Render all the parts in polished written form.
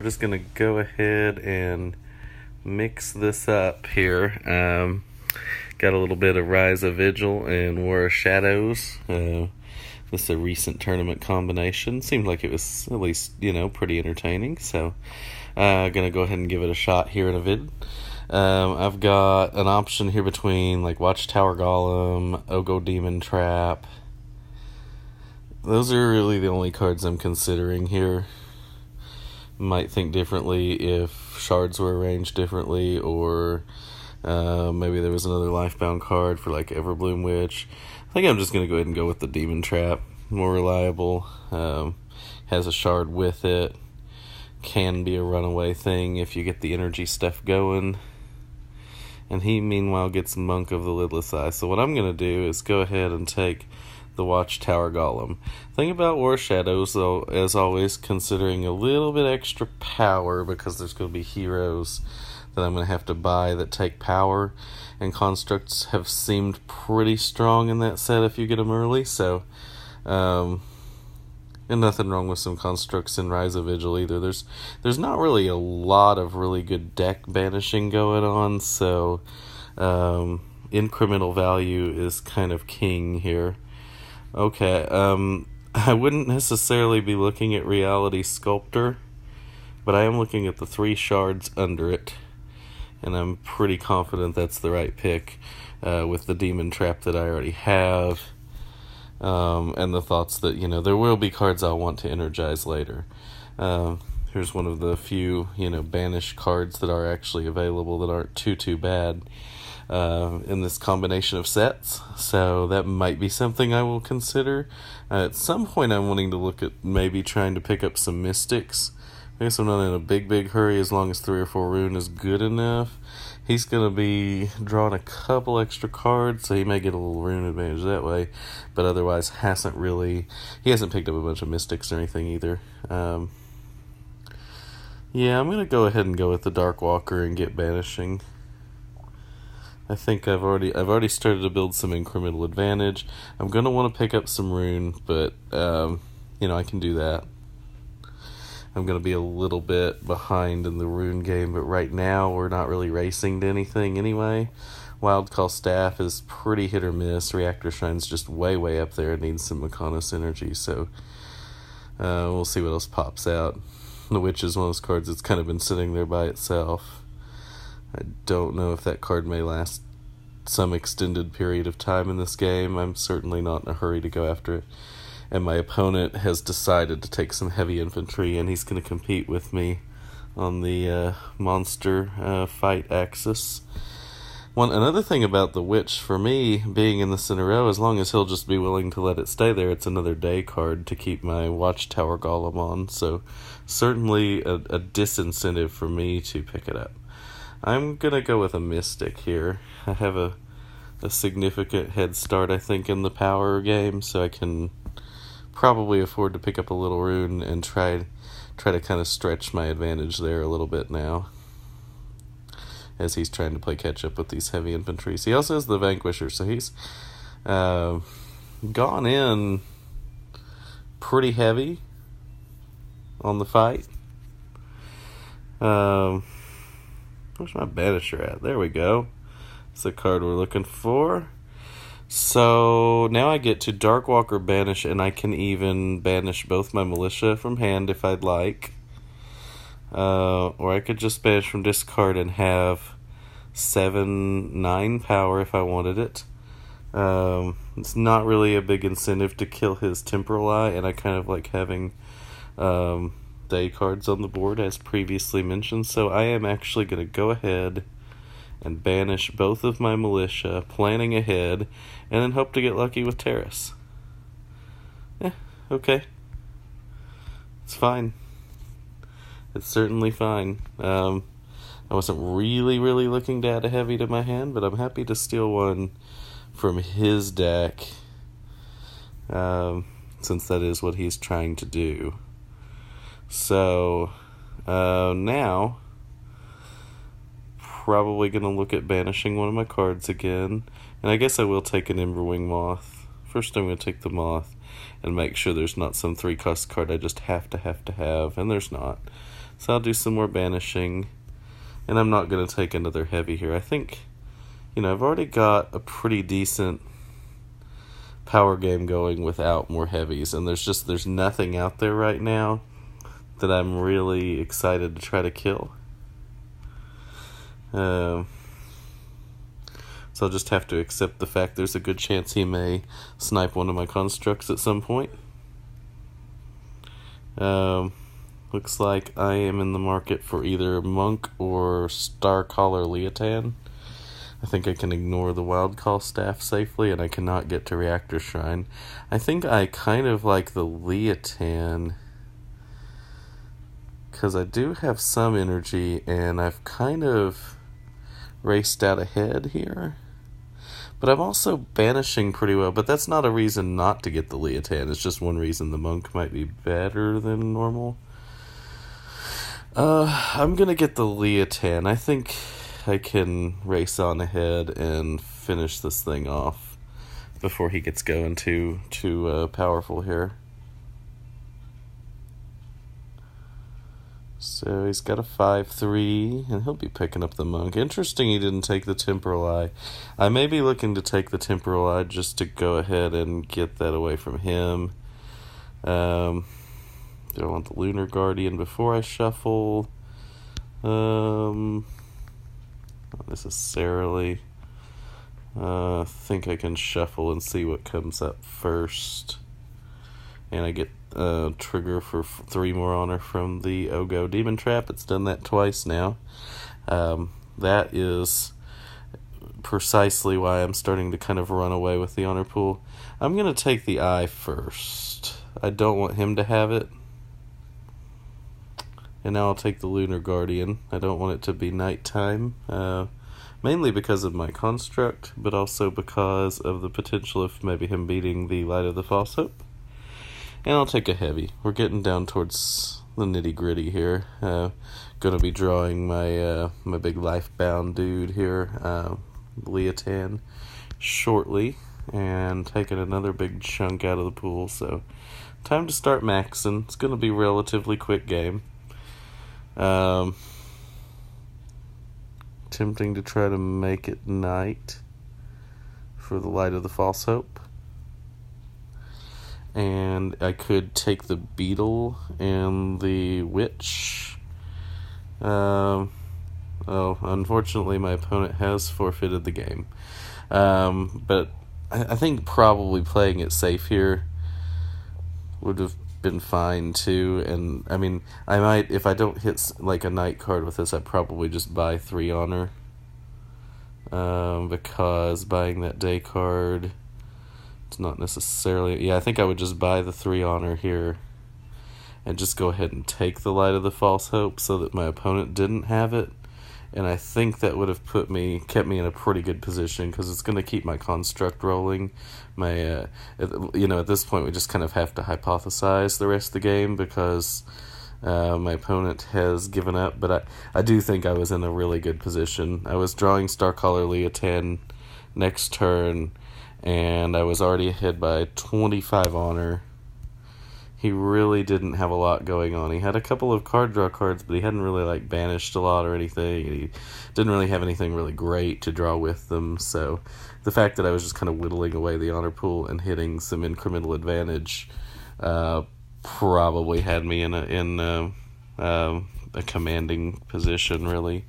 We're just going to go ahead and mix this up here. Got a little bit of Rise of Vigil and War of Shadows. This is a recent tournament combination. Seemed like it was at least, pretty entertaining. So, gonna go ahead and give it a shot here in a vid. I've got an option here between like Watchtower Golem, Ogo Demon Trap. Those are really the only cards I'm considering here. Might think differently if shards were arranged differently, or maybe there was another Lifebound card for like Everbloom Witch. I think I'm just going to go ahead and go with the Demon Trap. More reliable, has a shard with it, can be a runaway thing if you get the energy stuff going. And he meanwhile gets Monk of the Lidless Eye. So what I'm going to do is go ahead and take the Watchtower Golem. Thing about War Shadows, though, as always, considering a little bit extra power, because there's going to be heroes that I'm going to have to buy that take power, and constructs have seemed pretty strong in that set if you get them early, so, and nothing wrong with some constructs in Rise of Vigil either. There's not really a lot of really good deck banishing going on, so, incremental value is kind of king here. Okay, I wouldn't necessarily be looking at Reality Sculptor, but I am looking at the 3 shards under it, and I'm pretty confident that's the right pick, with the Demon Trap that I already have, and the thoughts that, there will be cards I'll want to energize later. Here's one of the few, banished cards that are actually available that aren't too bad. In this combination of sets, so that might be something I will consider. At some point I'm wanting to look at maybe trying to pick up some Mystics. I guess I'm not in a big hurry as long as 3 or 4 rune is good enough. He's going to be drawing a couple extra cards, so he may get a little rune advantage that way, but otherwise he hasn't picked up a bunch of Mystics or anything either. Yeah, I'm going to go ahead and go with the Dark Walker and get Banishing. I think I've already started to build some incremental advantage. I'm going to want to pick up some rune, but, I can do that. I'm going to be a little bit behind in the rune game, but right now we're not really racing to anything anyway. Wild Call Staff is pretty hit or miss. Reactor Shrine's just way up there and needs some Mechonis energy, so we'll see what else pops out. The Witch is one of those cards that's kind of been sitting there by itself. I don't know if that card may last some extended period of time in this game. I'm certainly not in a hurry to go after it. And my opponent has decided to take some heavy infantry, and he's going to compete with me on the monster fight axis. Another thing about the Witch, for me, being in this in a row, as long as he'll just be willing to let it stay there, it's another day card to keep my Watchtower Golem on. So certainly a disincentive for me to pick it up. I'm going to go with a Mystic here. I have a significant head start, I think, in the power game, so I can probably afford to pick up a little rune and try to kind of stretch my advantage there a little bit now, as he's trying to play catch-up with these heavy infantries. He also has the Vanquisher, so he's gone in pretty heavy on the fight. Where's my Banisher at? There we go. It's the card we're looking for. So now I get to Darkwalker Banish, and I can even banish both my Militia from hand if I'd like. Or I could just banish from discard and have 7/9 power if I wanted it. It's not really a big incentive to kill his Temporal Eye, and I kind of like having day cards on the board as previously mentioned, so I am actually going to go ahead and banish both of my Militia, planning ahead, and then hope to get lucky with Terrace. Okay. It's fine. It's certainly fine. I wasn't really looking to add a heavy to my hand, but I'm happy to steal one from his deck, since that is what he's trying to do. So, now, probably going to look at banishing one of my cards again, and I guess I will take an Emberwing Moth. First I'm going to take the Moth and make sure there's not some 3-cost card I just have to have, and there's not. So I'll do some more banishing. And I'm not going to take another heavy here. I think, I've already got a pretty decent power game going without more heavies. And there's nothing out there right now that I'm really excited to try to kill. So I'll just have to accept the fact there's a good chance he may snipe one of my constructs at some point. Looks like I am in the market for either Monk or Starcaller Leotan. I think I can ignore the Wild Call Staff safely, and I cannot get to Reactor Shrine. I think I kind of like the Leotan, because I do have some energy, and I've kind of raced out ahead here. But I'm also banishing pretty well, but that's not a reason not to get the Leotan. It's just one reason the Monk might be better than normal. I'm gonna get the Leotan. I think I can race on ahead and finish this thing off before he gets going too powerful here. So he's got a 5/3, and he'll be picking up the Monk. Interesting he didn't take the Temporal Eye. I may be looking to take the Temporal Eye just to go ahead and get that away from him. Do I want the Lunar Guardian before I shuffle? Not necessarily. I think I can shuffle and see what comes up first. And I get trigger for 3 more honor from the Ogo Demon Trap. It's done that twice now. That is precisely why I'm starting to kind of run away with the honor pool. I'm going to take the Eye first. I don't want him to have it. And now I'll take the Lunar Guardian. I don't want it to be nighttime. Mainly because of my construct, but also because of the potential of maybe him beating the Light of the False Hope. And I'll take a heavy. We're getting down towards the nitty-gritty here. Gonna be drawing my my big life-bound dude here, Leotan, shortly, and taking another big chunk out of the pool. So, time to start maxing. It's gonna be a relatively quick game. Tempting to try to make it night for the Light of the False Hope. And I could take the Beetle and the Witch. Unfortunately my opponent has forfeited the game. But I think probably playing it safe here would have been fine too. And I mean, I might, if I don't hit like a night card with this, I'd probably just buy 3 honor. Because buying that day card, it's not necessarily, I think I would just buy the 3 honor here and just go ahead and take the Light of the False Hope so that my opponent didn't have it. And I think that would have kept me in a pretty good position, because it's going to keep my construct rolling. At this point we just kind of have to hypothesize the rest of the game, because my opponent has given up. But I do think I was in a really good position. I was drawing Starcaller Leotan next turn, and I was already ahead by 25 honor. He really didn't have a lot going on. He had a couple of card draw cards, but he hadn't really banished a lot or anything. He didn't really have anything really great to draw with them. So the fact that I was just kind of whittling away the honor pool and hitting some incremental advantage probably had me in a commanding position, really.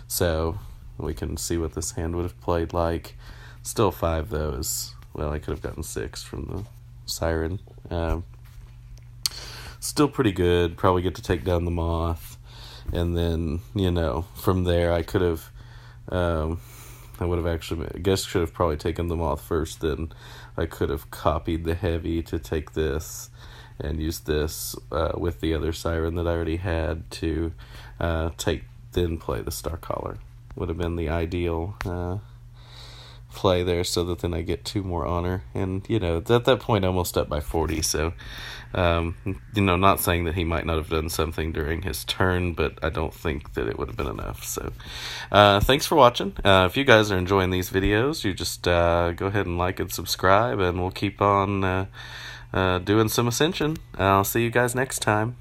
So we can see what this hand would have played like. Still 5 though is, well, I could have gotten 6 from the Siren. Still pretty good. Probably get to take down the Moth, and then from there I could have I would have actually, I guess, should have probably taken the Moth first. Then I could have copied the heavy to take this and used this with the other Siren that I already had to then play the Starcaller. Would have been the ideal play there, so that then I get 2 more honor. And at that point almost up by 40, so not saying that he might not have done something during his turn, but I don't think that it would have been enough. So thanks for watching. If you guys are enjoying these videos, you just go ahead and like and subscribe, and we'll keep on doing some Ascension. I'll see you guys next time.